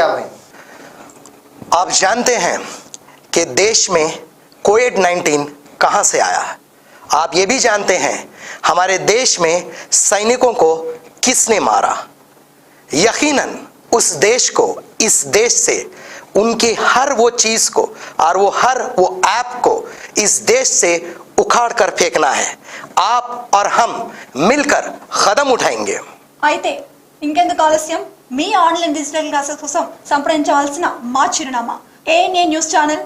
आप जानते हैं कि देश में कोविड-19 कहां से आया है। आप ये भी जानते हैं हमारे देश में सैनिकों को किसने मारा। यकीनन उस देश को, इस देश से उनकी हर वो चीज को और हर वो ऐप को इस देश से उखाड़ कर फेंकना है। आप और हम मिलकर कदम उठाएंगे। అయితే ఇంకెందుకు ఆలస్యం, మీ ఆన్లైన్ డిజిటల్ క్లాసెస్ కోసం సంప్రదించవలసిన మా చిరునామా ANA news channel,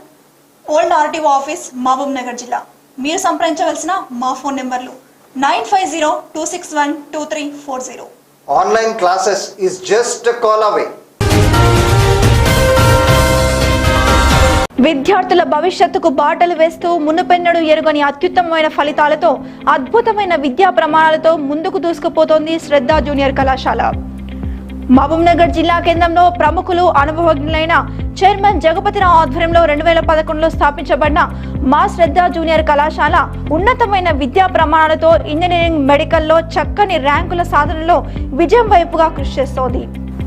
old RTO office, Mahabubnagar జిల్లా. మీరు సంప్రదించవలసిన మా ఫోన్ నెంబర్లు 9502612340. Online classes is just a call away. విద్యార్థుల భవిష్యత్తుకు బాటలు వేస్తూ మునుపెన్నడూ ఎరుగని అత్యుత్తమమైన ఫలితాలతో అద్భుతమైన విద్యా ప్రమాణాలతో ముందుకు దూసుకుపోతోంది శ్రద్ధ జూనియర్ కళాశాల. మహబూబ్ నగర్ జిల్లా కేంద్రంలో ప్రముఖులు, అనుభవజ్ఞులైన చైర్మన్ జగపతిరావు ఆధ్వర్యంలో 2011లో స్థాపించబడిన మా శ్రద్ధ జూనియర్ కళాశాల ఉన్నతమైన విద్యా ప్రమాణాలతో ఇంజనీరింగ్, మెడికల్లో చక్కని ర్యాంకుల సాధనలో విజయం వైపుగా కృషి చేస్తోంది.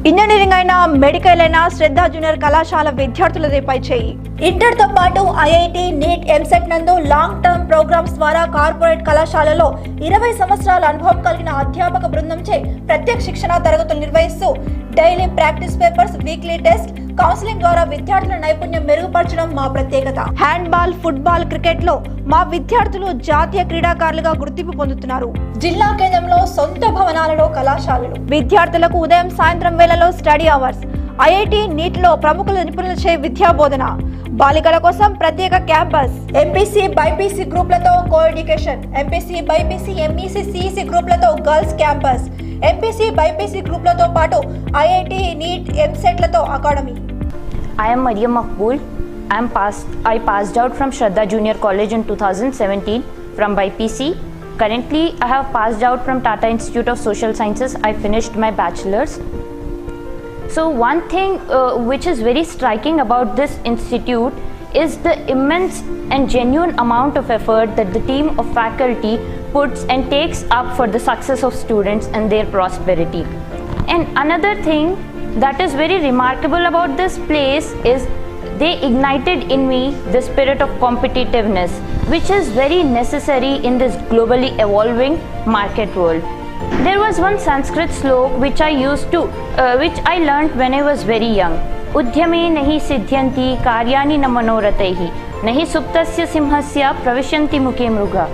ఇంజనీరింగ్ అయినా, మెడికల్ అయినా శ్రద్ధ జూనియర్ కళాశాల విద్యార్థులదే పై చేయి. ఇంటర్ తో పాటు ఐఐటి, నీట్, ఎంసెట్ నందు లాంగ్ టర్మ్ ప్రోగ్రామ్స్ ద్వారా కార్పొరేట్ కళాశాలలో 20 సంవత్సరాల అనుభవం కలిగిన అధ్యాపక బృందంచే ప్రత్యేక శిక్షణ తరగతులు నిర్వహిస్తూ daily practice papers, weekly test, counselling ద్వారా విద్యార్థుల నైపుణ్యం మెరుగుపరచడం మా ప్రత్యేకత. హ్యాండ్బాల్, ఫుట్బాల్, క్రికెట్ లో మా విద్యార్థులు జాతీయ క్రీడాకారులుగా గుర్తింపు పొందుతున్నారు. జిల్లా కేంద్రంలో సొంత భవనాలలో కళాశాలలు, విద్యార్థులకు ఉదయం, సాయంత్రం వేళలో స్టడీ అవర్స్, ఐఐటి, నీట్ లో ప్రముఖుల నిపుణులచే విద్యా బోధన, బాలికల కోసం ప్రత్యేక క్యాంపస్, ఎంపీసీ, బైపీసీ గ్రూపులతో co education, MPC, BiPC, MEC, CEC గ్రూపులతో గర్ల్స్ క్యాంపస్, ఎంపీసీ, బైపీసీ గ్రూపులతో పాటు ఐఐటి, నీట్, ఎంసెట్లతో academy. I am Mariam Makbul. I passed out from Shraddha Junior College in 2017 from BPC. Currently, I have passed out from Tata Institute of Social Sciences. I finished my bachelor's. So one thing which is very striking about this institute is the immense and genuine amount of effort that the team of faculty puts and takes up for the success of students and their prosperity. And another thing that is very remarkable about this place is they ignited in me the spirit of competitiveness, which is very necessary in this globally evolving market world. There was one Sanskrit slok which which I learnt when I was very young. Udyame nahi siddhyanti karyani na manorataihi nahi suptasya simhasya pravishyanti mukhe mruga.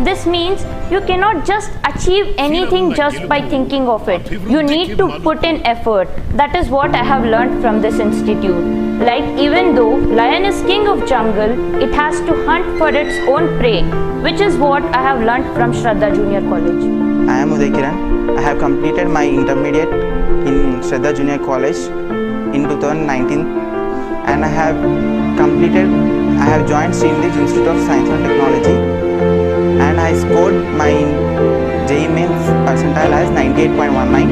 This means you cannot just achieve anything just by thinking of it. You need to put in effort. That is what I have learnt from this institute. Like, even though lion is king of jungle, it has to hunt for its own prey, which is what I have learnt from Shraddha Junior College. I am Uday Kiran. I have completed my intermediate in Shraddha Junior College in 2019 and I have joined Srinidhi Institute of Science and Technology and I scored my JEE Mains percentile as 98.19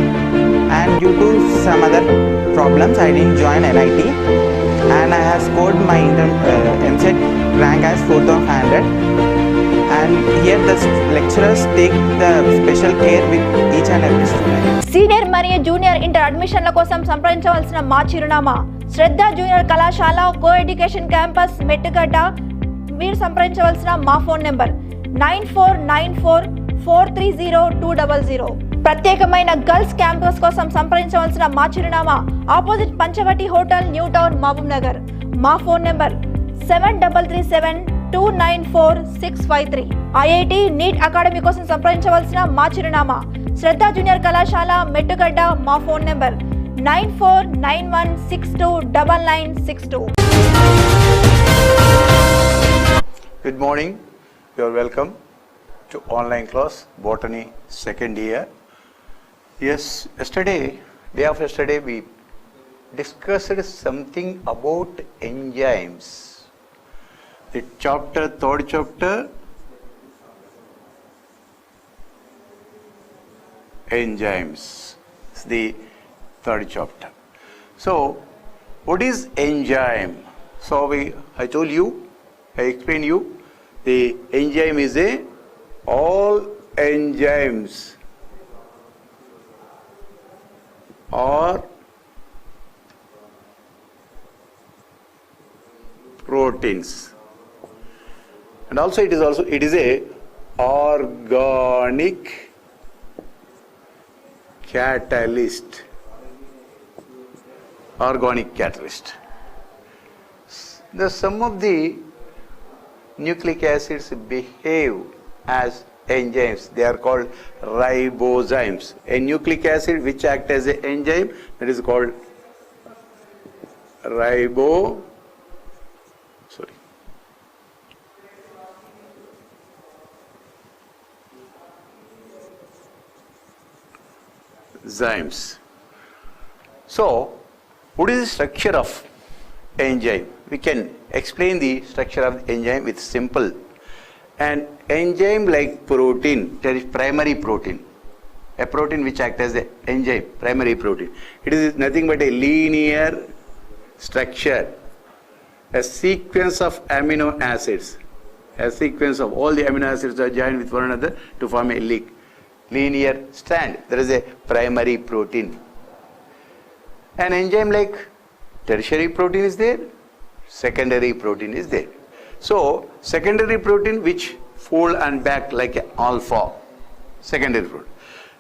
and due to some other problems I didn't join NIT and I have scored my MCET rank as 4500 and here the lecturers take the special care with each and every student. Senior మరియు junior inter అడ్మిషన్ల కోసం సంప్రదించవలసిన మా చిరునామా Shraddha junior కళాశాల, co education campus, Mettugadda. మీరు సంప్రదించవలసిన మా phone number 9494430200. ప్రత్యేకమైన గర్ల్స్ క్యాంపస్ కోసం సంప్రదించవలసిన మా చిరునామా opposite Panchavati hotel, new town, Mahbub Nagar. మా phone number 7337294653. IIT, NEET academy కోసం సంప్రదించవలసిన మా చిరునామా శ్రద్ధ జూనియర్ కళాశాల, మెట్టుగడ్డ. మా phone number 9491629962. Good morning. You are welcome to online class Botany second year. Yes, day of yesterday we discussed something about enzymes. The third chapter, enzymes. It's the third chapter. So, what is enzyme? So I told you, I explained you, the enzyme is all enzymes are proteins. And also it is a organic catalyst. Organic catalyst. The some of the nucleic acids behave as enzymes. They are called ribozymes. A nucleic acid which acts as an enzyme, that is called zymes. So, what is the structure of enzyme? We can explain the structure of enzyme with simple. An enzyme like protein, there is primary protein. A protein which acts as an enzyme, primary protein. It is nothing but a linear structure, a sequence of amino acids. A sequence of all the amino acids are joined with one another to form a linear strand. There is a primary protein. An enzyme like tertiary protein is there, secondary protein is there. So, secondary protein which fold and back like an alpha, secondary protein.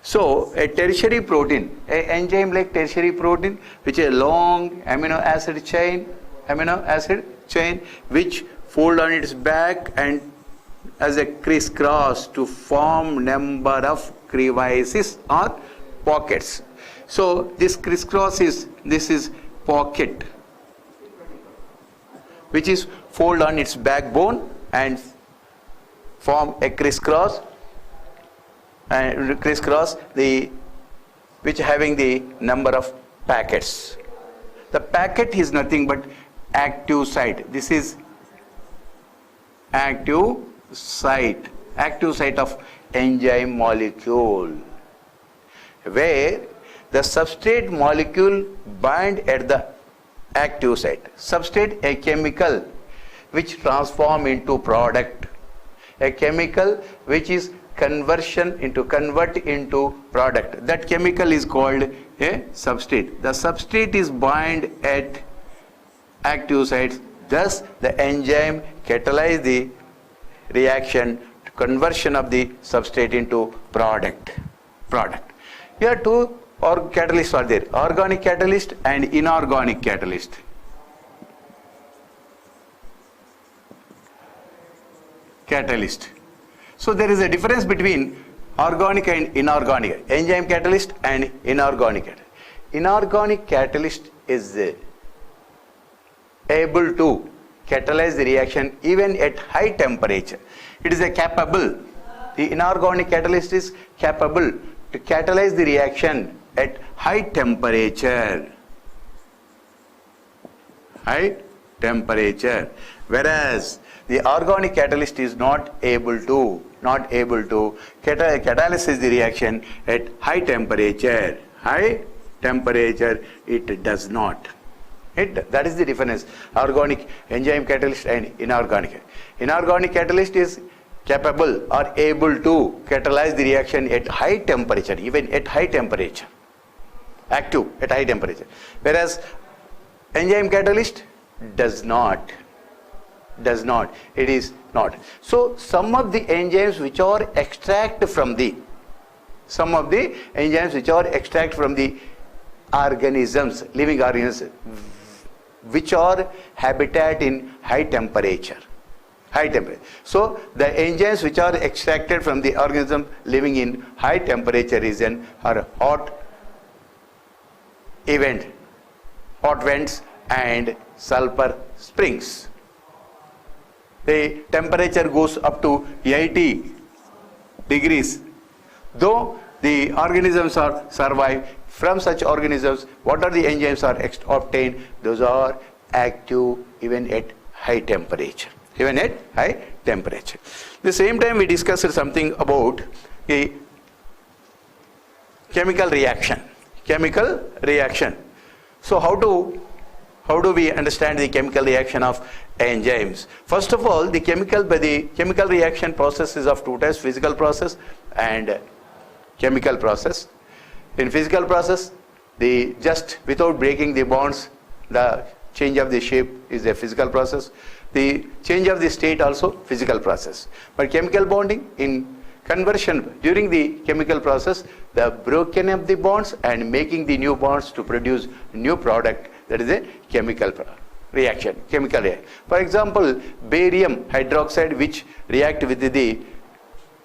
So, a tertiary protein, an enzyme like tertiary protein which is a long amino acid chain which fold on its back and as a crisscross to form number of crevices or pockets. So this crisscross is pocket which is fold on its backbone and form a crisscross which having the number of packets. The packet is nothing but active site. This is active site of enzyme molecule, where the substrate molecule bind at the active site. Substrate, a chemical which transform into product, a chemical which is convert into product. That chemical is called a substrate. The substrate is bind at active sites. Thus, the enzyme catalyze the reaction to conversion of the substrate into product. Here two catalysts are there: organic catalyst and inorganic catalyst. So there is a difference between organic and inorganic, enzyme catalyst and inorganic catalyst. Inorganic catalyst is able to catalyze the reaction even at high temperature. It is the inorganic catalyst is capable to catalyze the reaction at high temperature. Whereas the organic catalyst is not able to catalyze the reaction at high temperature. It does not. That is the difference. Organic enzyme catalyst and inorganic. Inorganic catalyst is capable or able to catalyze the reaction at high temperature, even at high temperature. Active at high temperature. Whereas enzyme catalyst does not. It is not. So some of the enzymes which are extract from the organisms, living organisms, which are habitat in high temperature. So the enzymes which are extracted from the organism living in high temperature region are hot vents and sulfur springs. The temperature goes up to 80 degrees. Though the organisms are survive, from such organisms, what are the enzymes are obtained? Those are active even at high temperature. The same time we discussed something about a chemical reaction. So how do we understand the chemical reaction of enzymes? First of all, the chemical reaction process is of two types: physical process and chemical process. In physical process, just without breaking the bonds, the change of the shape is a physical process. The change of the state also physical process. But chemical bonding, in conversion during the chemical process, the broken up the bonds and making the new bonds to produce new product, that is a chemical reaction, chemical reaction. For example, barium hydroxide which react with the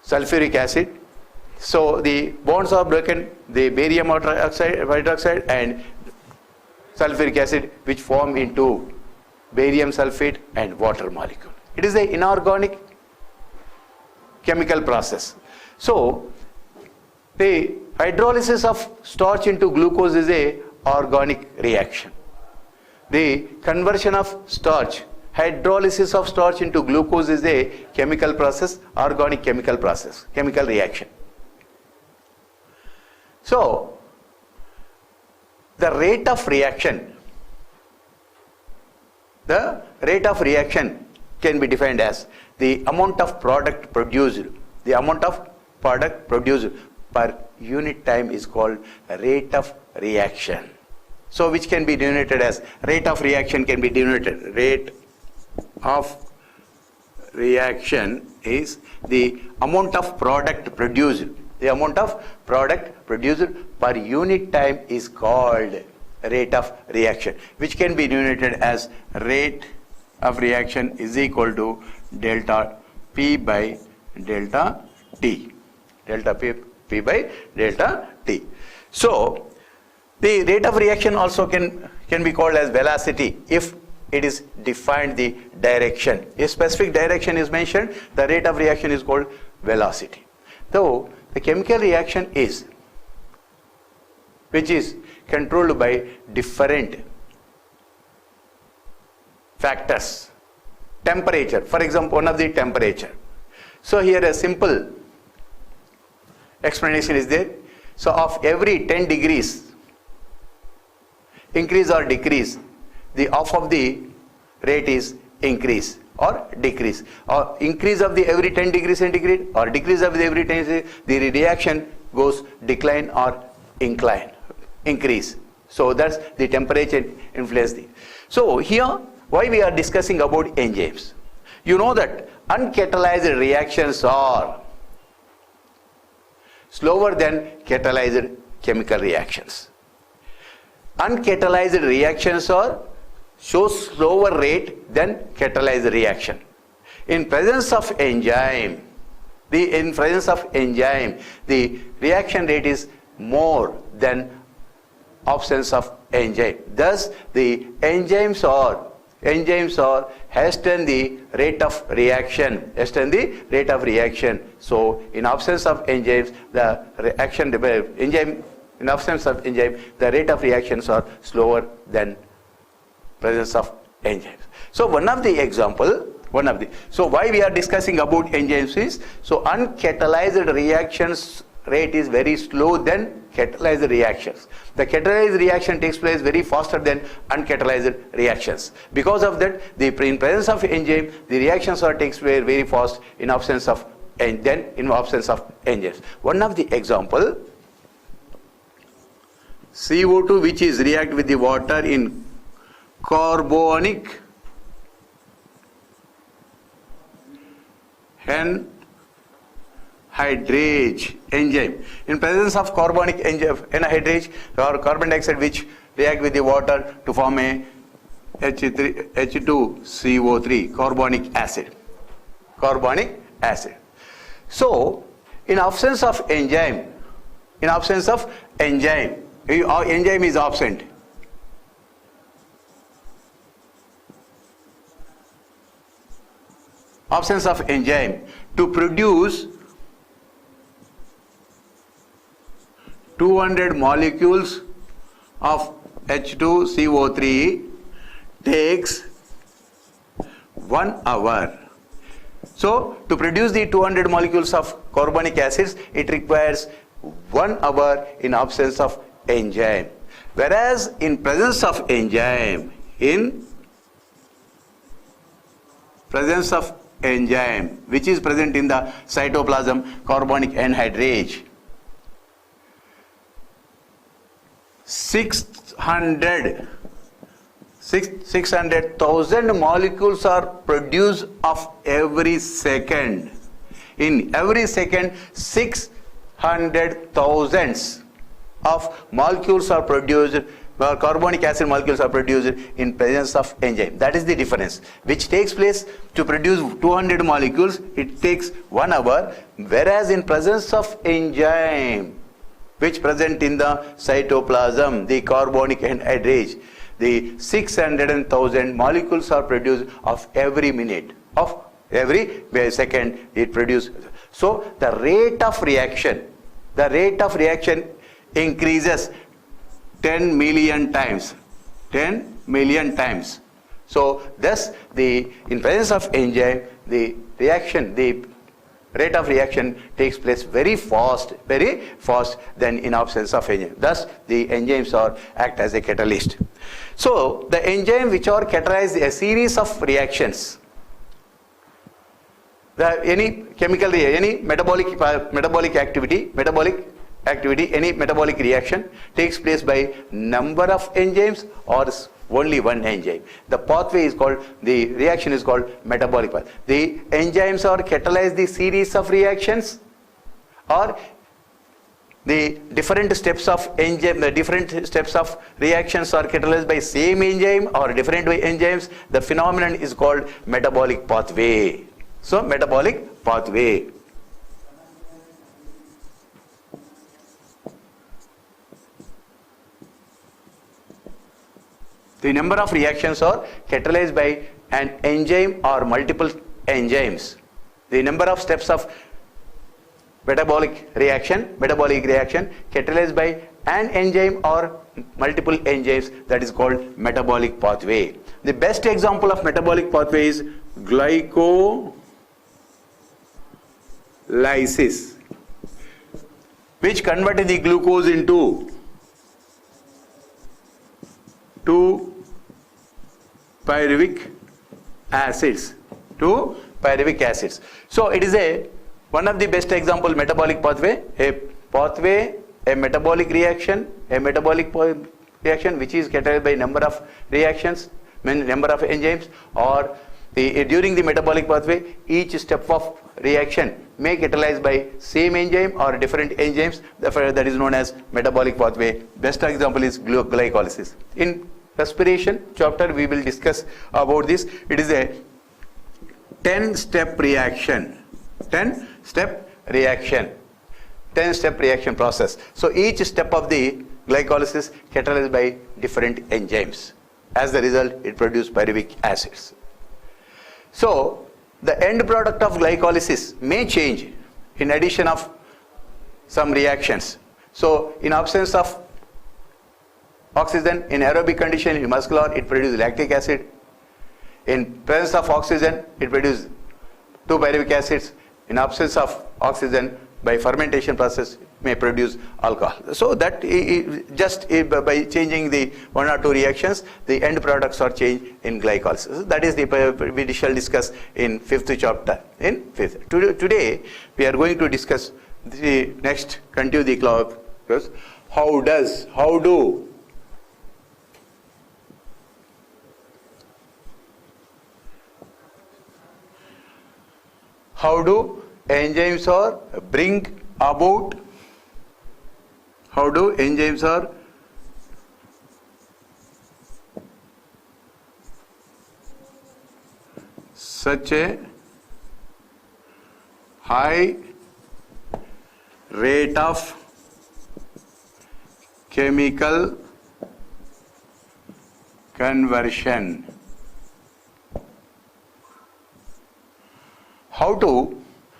sulfuric acid. So the bonds are broken, the barium hydroxide and sulfuric acid which form into barium sulfate and water molecule. It is an inorganic chemical process. So the hydrolysis of starch into glucose is a organic reaction. The conversion of starch, hydrolysis of starch into glucose is a chemical process, organic chemical process, chemical reaction. So the rate of reaction can be defined as the amount of product produced. The amount of product produced per unit time is called rate of reaction. So which can be denoted as rate of reaction can be denoted. Rate of reaction is the amount of product produced. The amount of product produced per unit time is called rate of reaction, which can be denoted as rate of reaction is equal to delta P by delta T. Delta P by delta T. So the rate of reaction also can be called as velocity if it is defined the direction. If specific direction is mentioned, the rate of reaction is called velocity. Though the chemical reaction which is controlled by different factors. Temperature, for example, one of the temperature. So here a simple explanation is there. So of every 10 degrees increase or decrease, the half of the rate is increase or decrease, or increase of the every 10 degrees centigrade or decrease of the every 10 degrees, the reaction goes decline or increase. So that's the temperature influence. So here why we are discussing about enzymes. You know that uncatalyzed reactions are slower than catalyzed chemical reactions. Uncatalyzed reactions are show slower rate than catalyzed reaction. In presence of enzyme, the reaction rate is more than absence of enzyme. Thus, the enzymes are hasten the rate of reaction. So, in absence of enzymes, the rate of reactions are slower than presence of enzymes. So one of the so why we are discussing about enzymes is, so uncatalyzed reactions rate is very slow than catalyzed reactions. The catalyzed reaction takes place very faster than uncatalyzed reactions. Because of that, in presence of enzyme, the reactions takes place very fast in absence of enzymes. One of the example, CO2 which is react with the water in carbonic anhydrase enzyme. In presence of carbonic anhydrase or carbon dioxide which react with the water to form a H2CO3 carbonic acid. So in absence of enzyme, enzyme is absent. Absence of enzyme to produce 200 molecules of H2CO3 takes 1 hour. So to produce the 200 molecules of carbonic acids, it requires 1 hour in absence of enzyme. Whereas in presence of enzyme, which is present in the cytoplasm, carbonic anhydrase, 600 600,000 molecules are produced of every second. In every second, 600,000 of molecules are produced, carbonic acid molecules are produced in presence of enzyme. That is the difference. Which takes place to produce 200 molecules, it takes 1 hour, whereas in presence of enzyme, which present in the cytoplasm, the carbonic anhydrase, the 600,000 molecules are produced of every minute, of every second it produces. So the rate of reaction increases 10 million times. 10 million times. So thus in presence of enzyme, the rate of reaction takes place very fast than in absence of enzyme. Thus the enzymes act as a catalyst. So the enzyme which are catalyze a series of reactions. Any metabolic activity, any metabolic reaction takes place by number of enzymes or only one enzyme. The pathway is called, the reaction is called metabolic path. The enzymes are catalyze the series of reactions, or the different steps of enzyme, the different steps of reactions are catalyzed by same enzyme or different enzymes. The phenomenon is called metabolic pathway. So metabolic pathway. The number of reactions are catalyzed by an enzyme or multiple enzymes. The number of steps of metabolic reaction catalyzed by an enzyme or multiple enzymes, that is called metabolic pathway. The best example of metabolic pathway is glycolysis, which converted the glucose into 2 pyruvic acids. So it is one of the best example metabolic pathway, a metabolic reaction which is catalyzed by number of reactions, number of enzymes, or during the metabolic pathway each step of reaction may catalyzed by same enzyme or different enzymes. Therefore that is known as metabolic pathway. Best example is glycolysis. In respiration chapter we will discuss about this. It is a 10-step reaction. 10-step reaction process. So each step of the glycolysis catalyzed by different enzymes. As the result, it produces pyruvic acids. So the end product of glycolysis may change in addition of some reactions. So in absence of oxygen, in aerobic condition, in muscular, it produces lactic acid. In presence of oxygen, it produces 2 pyruvic acids. In absence of oxygen, by fermentation process, may produce alcohol. So that just by changing the 1 or 2 reactions, the end products are changed in glycolysis. That is we shall discuss in 5th chapter. Today we are going to discuss the next, continue the class. How do enzymes are bring about, how do enzymes are such a high rate of chemical conversion? How do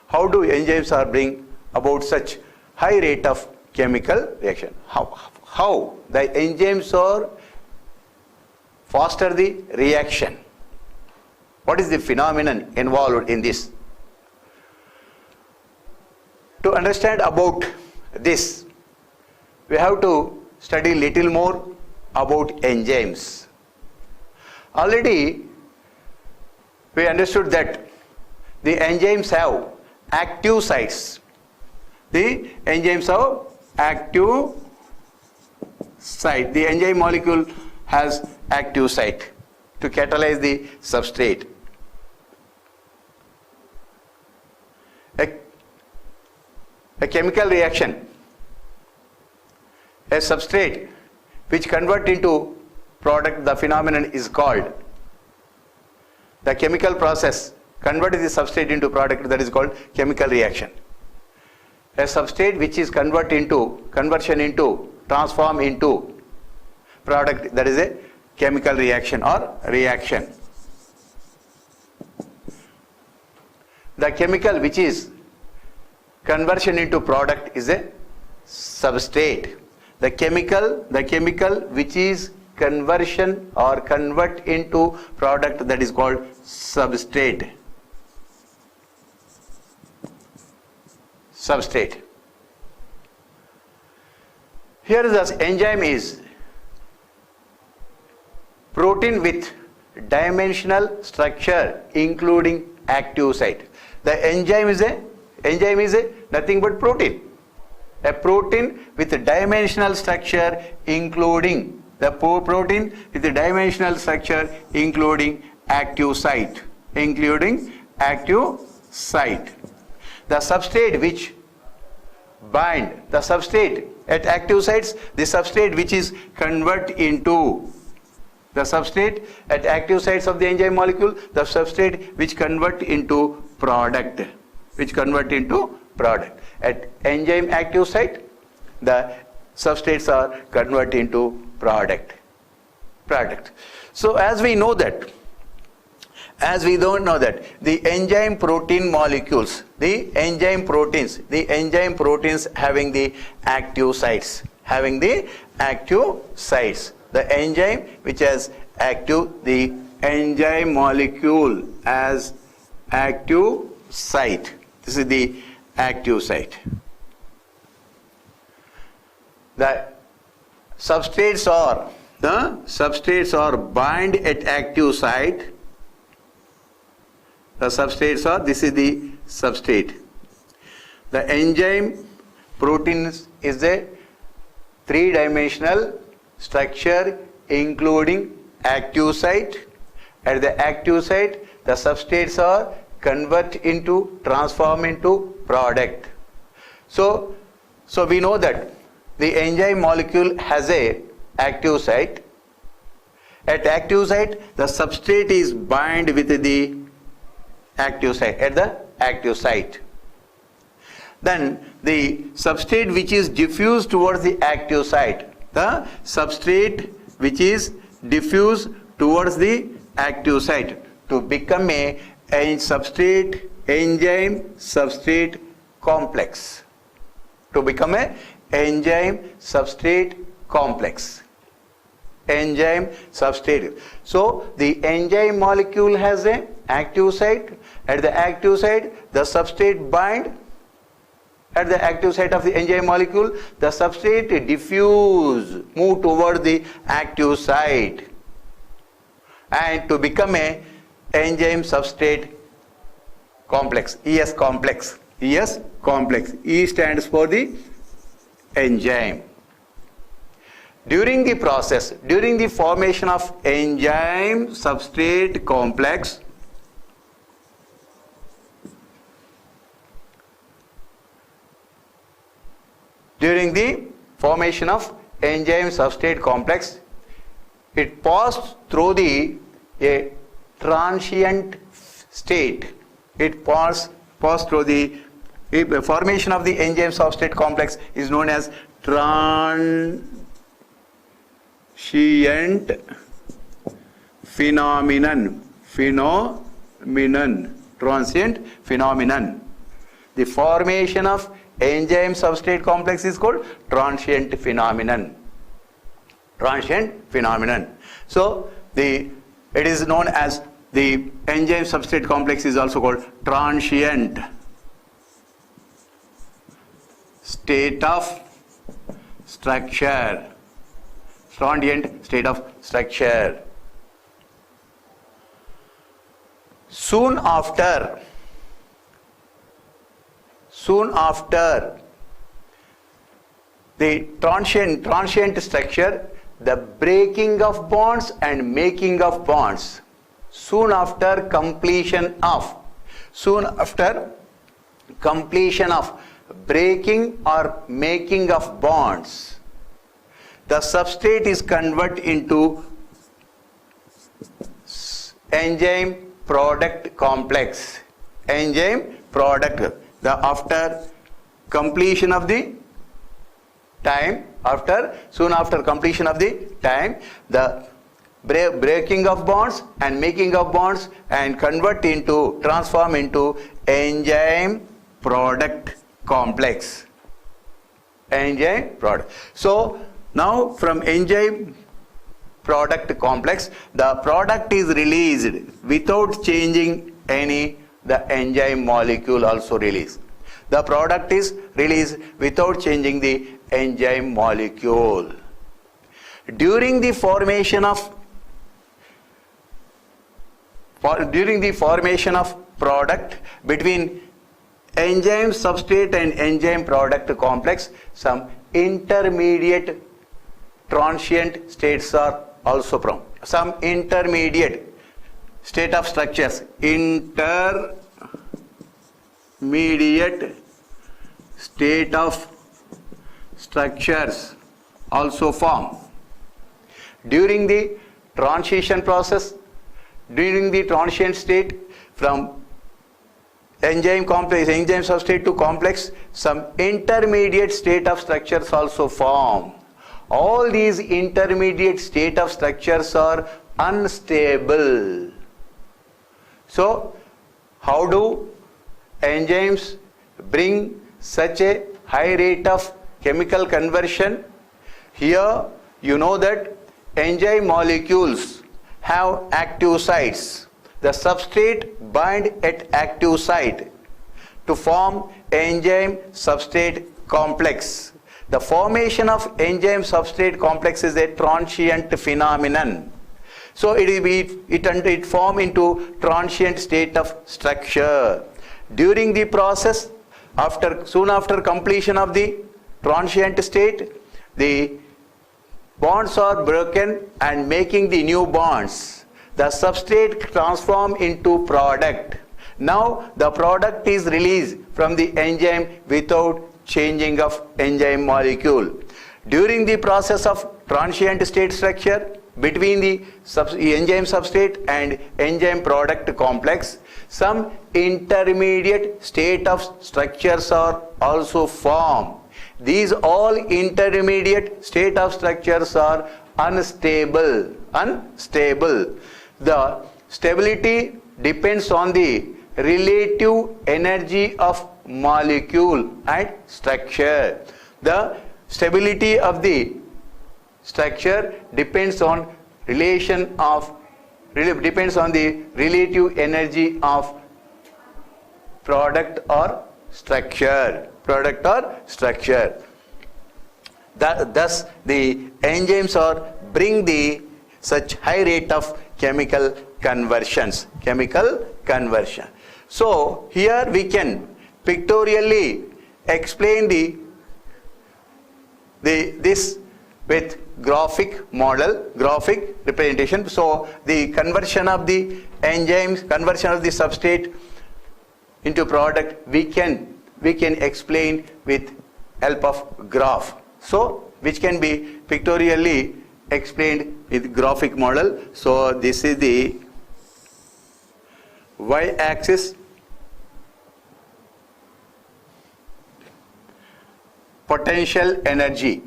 enzymes are bring about such high rate of chemical reaction? How the enzymes are foster the reaction? What is the phenomenon involved in this? To understand about this, we have to study little more about enzymes. Already we understood that the enzymes have active sites. The enzymes have active site. The enzyme molecule has active site. to catalyze the substrate. A chemical reaction, a substrate which convert into product, the phenomenon is called, the chemical process converting the substrate into product, that is called chemical reaction. A substrate which is conversion into, transform into product, that is a chemical reaction or reaction. The chemical which is conversion into product is a substrate. The chemical which is conversion or convert into product, that is called substrate. Substrate. Here the enzyme is protein with dimensional structure including active site. The enzyme is nothing but protein. A protein with a dimensional structure including protein with a dimensional structure including active site. The substrate which bind, the substrate at active sites, the substrate which is convert into, the substrate at active sites of the enzyme molecule, the substrate which convert into product, At enzyme active site, the substrates are convert into product. So as we know that, the enzyme protein molecules, the enzyme proteins having the active sites, the enzyme which has active, the enzyme molecule as active site. This is the active site. The substrates are bind at active site. The substrates are, this is the substrate. The enzyme protein is a three-dimensional structure including active site. At the active site, the substrates are transform into product. So we know that the enzyme molecule has a active site. At active site, the substrate is bind with the active site, at the active site. Then the substrate which is diffused towards the active site, the substrate which is diffused towards the active site to become a enzyme substrate complex. To become a enzyme substrate complex. Enzyme substrate. So the enzyme molecule has a active site. At the active site, the substrate bind. At the active site of the enzyme molecule, the substrate move toward the active site, and to become a enzyme substrate complex. ES complex. E stands for the enzyme. During the formation of enzyme substrate complex, it passed through a transient state. It passed through the formation of the enzyme substrate complex is known as transient phenomenon. Transient phenomenon. The formation of enzyme substrate complex is called transient phenomenon. So it is known as the enzyme substrate complex is also called transient state of structure. Soon after the transient structure, the breaking of bonds and making of bonds soon after completion of breaking or making of bonds, the substrate is converted into enzyme product complex. Enzyme product. After completion of the time, soon after completion of the time, the breaking of bonds and making of bonds and transform into enzyme product complex. Enzyme product. So now from enzyme product complex, the product is released without changing the enzyme molecule also released. The product is released without changing the enzyme molecule. During the formation of product between enzyme substrate and enzyme product complex, some intermediate transient states are also formed. Some intermediate state of structures, intermediate state of structures also form. During the transition process, during the transient state from enzyme substrate to complex, some intermediate state of structures also form. All these intermediate state of structures are unstable. So, how do enzymes bring such a high rate of chemical conversion? Here, you know that enzyme molecules have active sites. The substrate bind at active site to form enzyme substrate complex. The formation of enzyme substrate complex is a transient phenomenon. So it form into transient state of structure. During the process, soon after completion of the transient state, the bonds are broken and making the new bonds. The substrate transform into product. Now the product is released from the enzyme without changing of enzyme molecule. During the process of transient state structure between the enzyme substrate and enzyme product complex, some intermediate state of structures are also formed. These all intermediate state of structures are unstable. The stability depends on the relative energy of molecule and structure. The stability of the structure depends on the relative energy of product or structure. Thus the enzymes bring such high rate of chemical conversion. So here we can pictorially explain this with graphic representation. So the conversion of the enzymes, conversion of the substrate into product, we can explain with help of graph. So which can be pictorially explained with graphic model. So this is the y-axis, potential energy.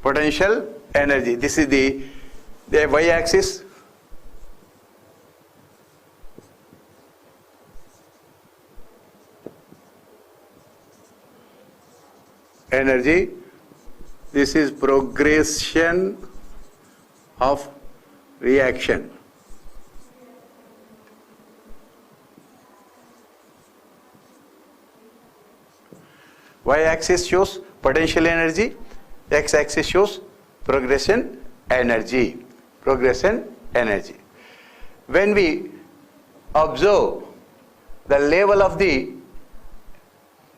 Potential energy. This is the y-axis. Energy. This is progression of reaction. Y-axis shows potential energy, x-axis shows progression energy. When we observe the level of the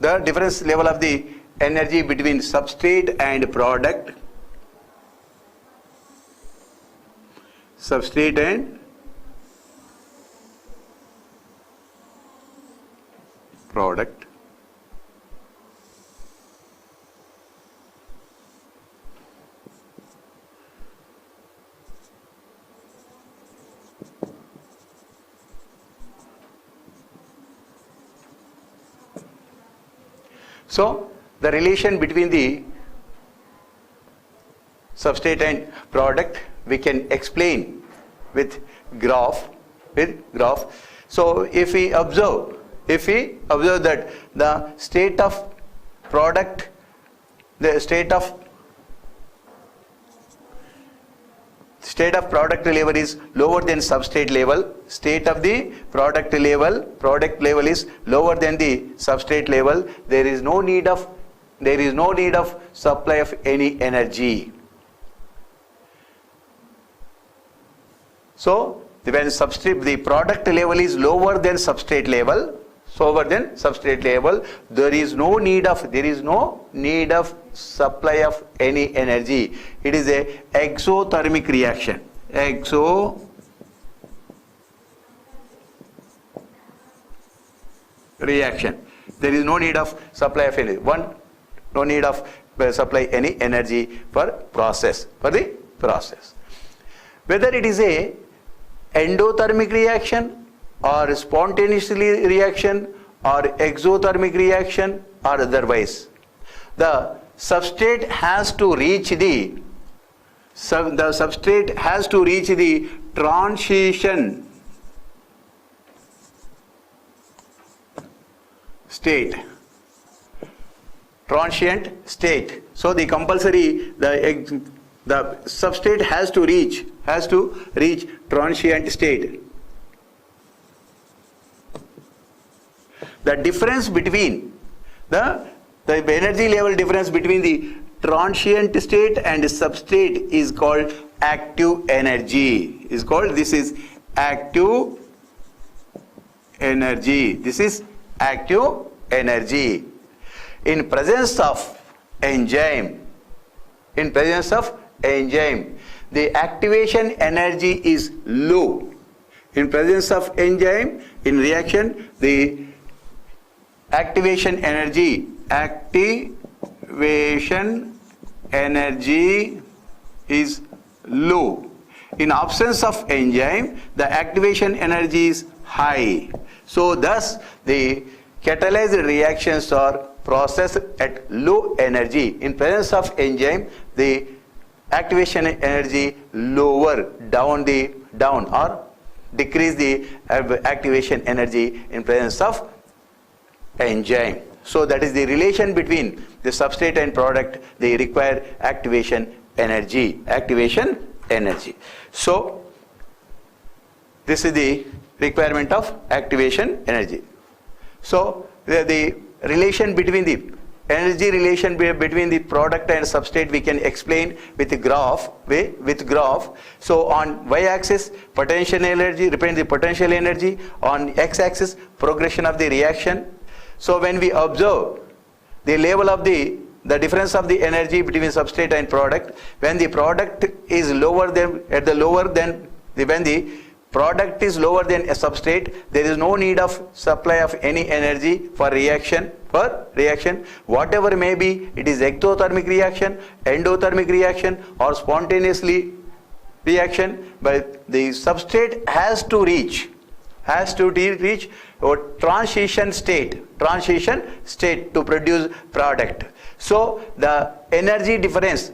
difference level of the energy between substrate and product, substrate and product. So the relation between the substrate and product we can explain with graph. So if we observe that the state of product, the state of product level is lower than substrate level, state of the product level is lower than the substrate level, there is no need of supply of any energy. So when the product level is lower than substrate level, there is no need of supply of any energy. It is a exothermic reaction. There is no need of supply of energy. No need of supply any energy for the process. Whether it is a endothermic reaction or spontaneous reaction or exothermic reaction or otherwise, the substrate has to reach the transition state. So the compulsory the substrate has to reach transient state. The difference between the energy level difference between the transient state and substrate is called active energy. This is active energy. In presence of enzyme, the activation energy is low. In presence of enzyme, in reaction, the activation energy is low. In absence of enzyme, the activation energy is high. So thus the catalyzed reactions are processed at low energy. In presence of enzyme, the activation energy lower down or decrease the activation energy in presence of enzyme. So that is the relation between the substrate and product. They require activation energy. So this is the requirement of activation energy. So the relation between the energy relation between the product and substrate we can explain with graph. So on y-axis potential energy represents the potential energy, on x-axis progression of the reaction. So when we observe the level of the difference of the energy between substrate and product, when the product is lower than when the product is lower than a substrate, there is no need of supply of any energy for reaction. Whatever may be, it is ectothermic reaction, endothermic reaction or spontaneously reaction, but the substrate has to reach a transition state to produce product. So the energy difference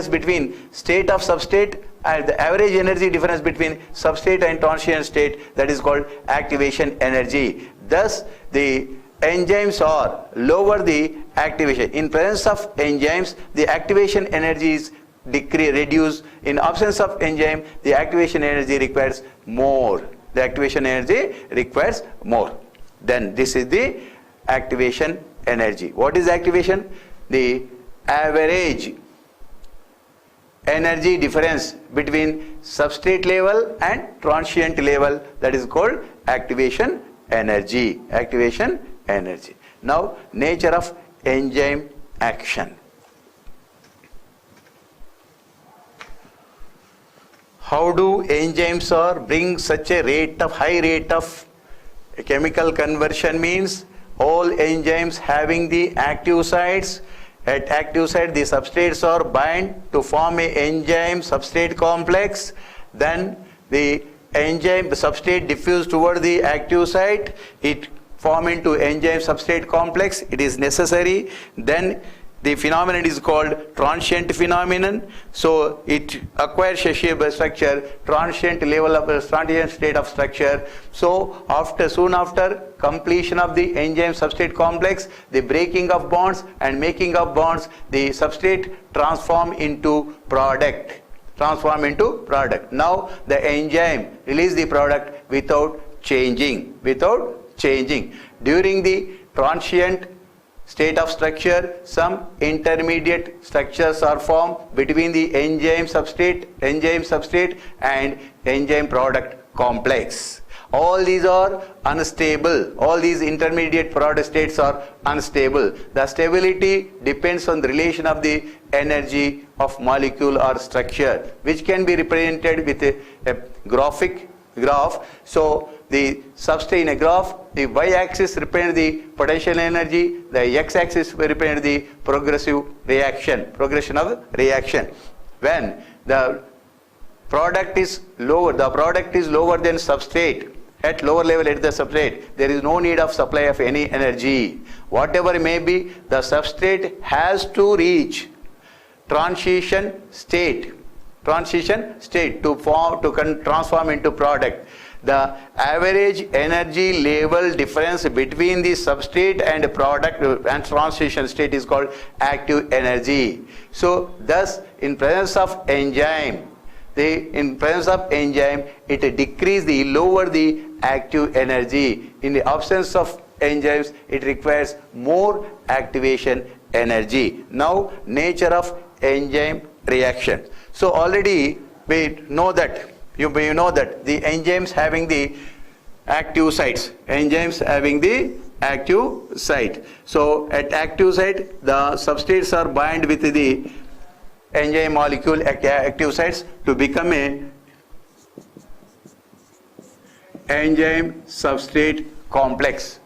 between state of substrate and the average energy difference between substrate and transient state, that is called activation energy. Thus the enzymes are lower the activation. In presence of enzymes, the activation energy is reduced. In absence of enzyme, the activation energy requires more. Then this is the activation energy. What is activation? The average energy difference between substrate level and transient level, that is called activation energy. Activation energy. Now, nature of enzyme action. How do enzymes bring such a high rate of chemical conversion? Means all enzymes having the active sites. At active site, the substrates are bind to form a enzyme substrate complex. Then the enzyme substrate diffuse toward the active site. It form into enzyme substrate complex. It is necessary. Then the phenomenon is called transient phenomenon. So it acquires a shape structure, transient level of transient state of structure. So soon after completion of the enzyme substrate complex, the breaking of bonds and making of bonds, the substrate transform into product. Now the enzyme release the product without changing. During the transient state of structure, some intermediate structures are formed between the enzyme substrate and enzyme product complex. All these are unstable. All these intermediate product states are unstable. The stability depends on the relation of the energy of molecule or structure, which can be represented with a graph. So the substrate in a graph, the y-axis represents the potential energy, the x-axis represents the progression of reaction. When the product is lower than substrate, at lower level at the substrate, there is no need of supply of any energy. Whatever may be, the substrate has to reach transition state to transform into product. The average energy level difference between the substrate and product and transition state is called active energy. So thus in presence of enzyme, it decreases lower the active energy. In the absence of enzymes, it requires more activation energy. Now, nature of enzyme reaction. So already we know that you know that the enzymes having the active sites. So at active site, the substrates are bind with the enzyme molecule active sites to become a enzyme substrate complex.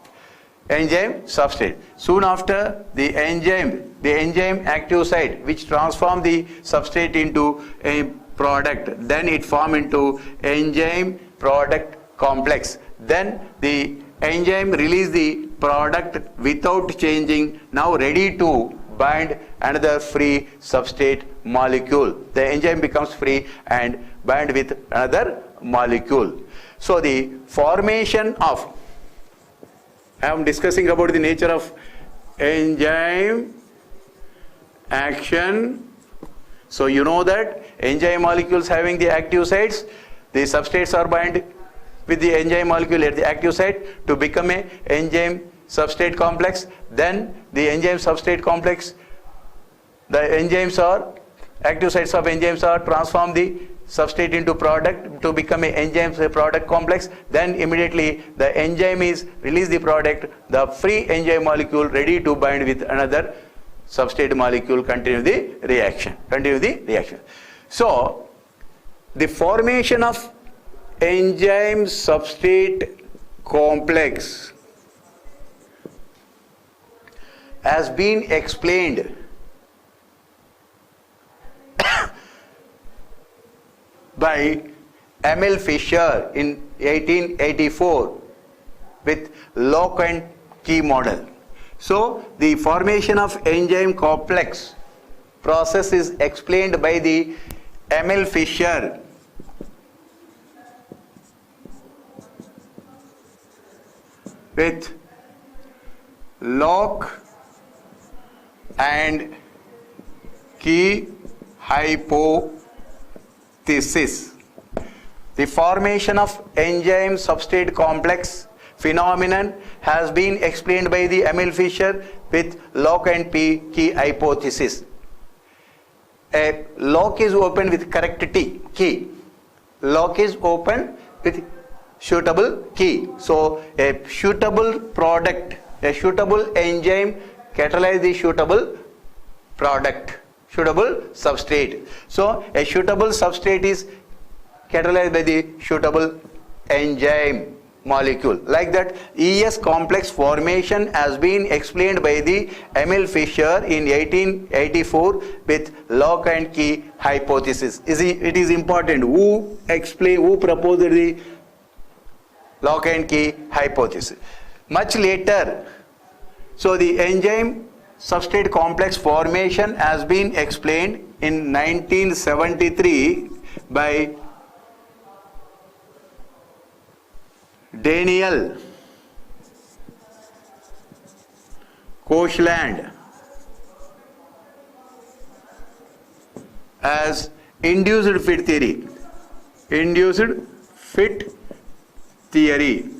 Soon after, the enzyme active site which transform the substrate into a product, then it form into enzyme product complex. Then the enzyme release the product without changing, now ready to bind another free substrate molecule. The enzyme becomes free and bind with another molecule. So the formation of, I am discussing about the nature of enzyme action. So you know that enzyme molecules having the active sites, the substrates are bind with the enzyme molecule at the active site to become a enzyme substrate complex. Then the enzyme substrate complex, the enzymes are, active sites of enzymes are transform the substrate into product to become a enzyme product complex. Then immediately the enzyme is release the product, the free enzyme molecule ready to bind with another substrate molecule, continue the reaction. So the formation of enzyme substrate complex has been explained by Emil Fischer in 1884 with lock and key model. So the formation of enzyme complex process is explained by the Emil Fischer with lock and key hypothesis. The formation of enzyme substrate complex phenomenon has been explained by the Emil Fischer with lock and key hypothesis. A lock is opened with correct key. Lock is opened with suitable key. So a suitable product, a suitable enzyme catalyze the suitable product, suitable substrate. So a suitable substrate is catalyzed by the suitable enzyme molecule. Like that, ES complex formation has been explained by the Emil Fischer in 1884 with lock and key hypothesis. It is important who proposed the lock and key hypothesis. Much later, so the enzyme substrate complex formation has been explained in 1973 by Daniel Koshland as induced fit theory. Induced fit theory.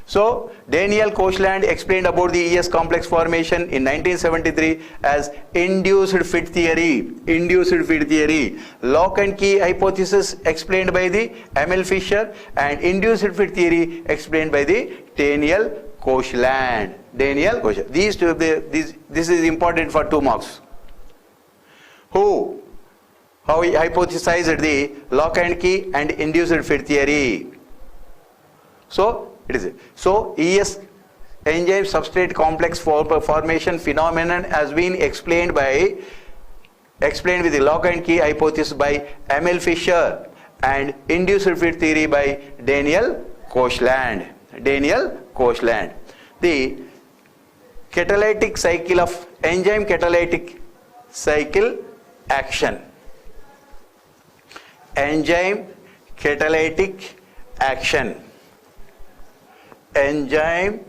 So Daniel Koshland explained about the ES complex formation in 1973 as induced fit theory. Induced fit theory. Lock and key hypothesis explained by the Emil Fischer, and induced fit theory explained by the Daniel Koshland. Daniel Koshland. This is important for 2 marks. How he hypothesized the lock and key and induced fit theory. So it is so ES enzyme substrate complex formation phenomenon has been explained with the lock and key hypothesis by Emil Fischer and induced fit theory by Daniel Koshland. Daniel Koshland. The catalytic cycle of enzyme catalytic cycle action. Enzyme catalytic action. Enzyme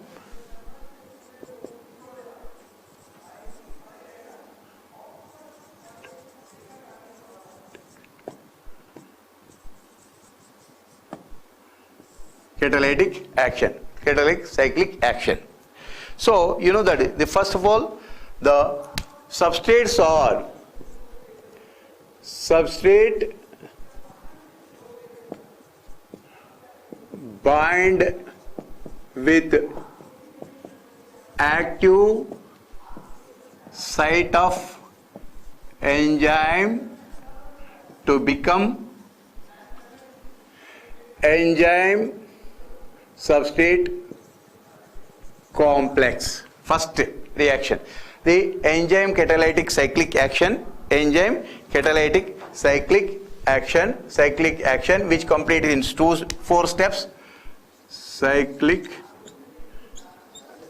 catalytic action, catalytic cyclic action. So you know that the first of all the substrates are substrate bind with active site of enzyme to become enzyme substrate complex. First reaction, the enzyme catalytic cyclic action, enzyme catalytic cyclic action which completed in 4 steps. Cyclic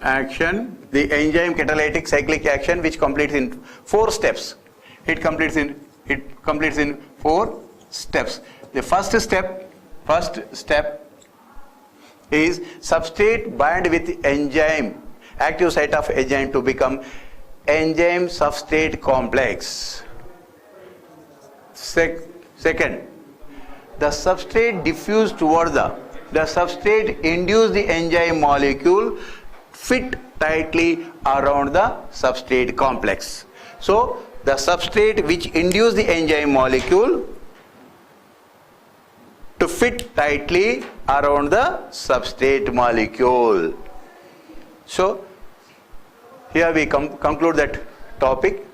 action, the enzyme catalytic cyclic action which completes in 4 steps. It completes in 4 steps. The first step is substrate bind with enzyme, active site of enzyme to become enzyme substrate complex. Second, the substrate diffuse toward the substrate induce the enzyme molecule fit tightly around the substrate complex. So the substrate which induce the enzyme molecule to fit tightly around the substrate molecule. So here we conclude that topic.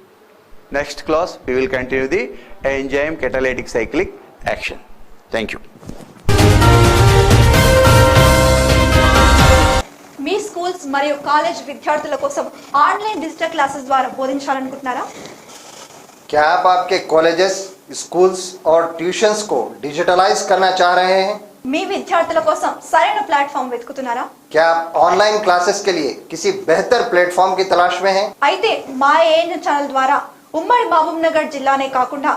Next class we will continue the enzyme catalytic cyclic action. Thank you. Me schools మరియు college విద్యార్థుల కోసం online digital క్లాसेस ద్వారా బోధించాలనుకుంటున్నారా? क्या आप आपके colleges, schools और tuitions को digitalise करना चाह रहे हैं? మీ విద్యార్థుల కోసం సరైన ప్లాట్‌ఫామ్ వెతుకుతున్నారా? क्या आप ऑनलाइन क्लासेस के लिए किसी बेहतर प्लेटफॉर्म की तलाश में हैं? అయితే మా ఏఎన్ ఛానల్ ద్వారా ఉమ్మడి మహబూబ్ నగర్ జిల్లానే కాకుండా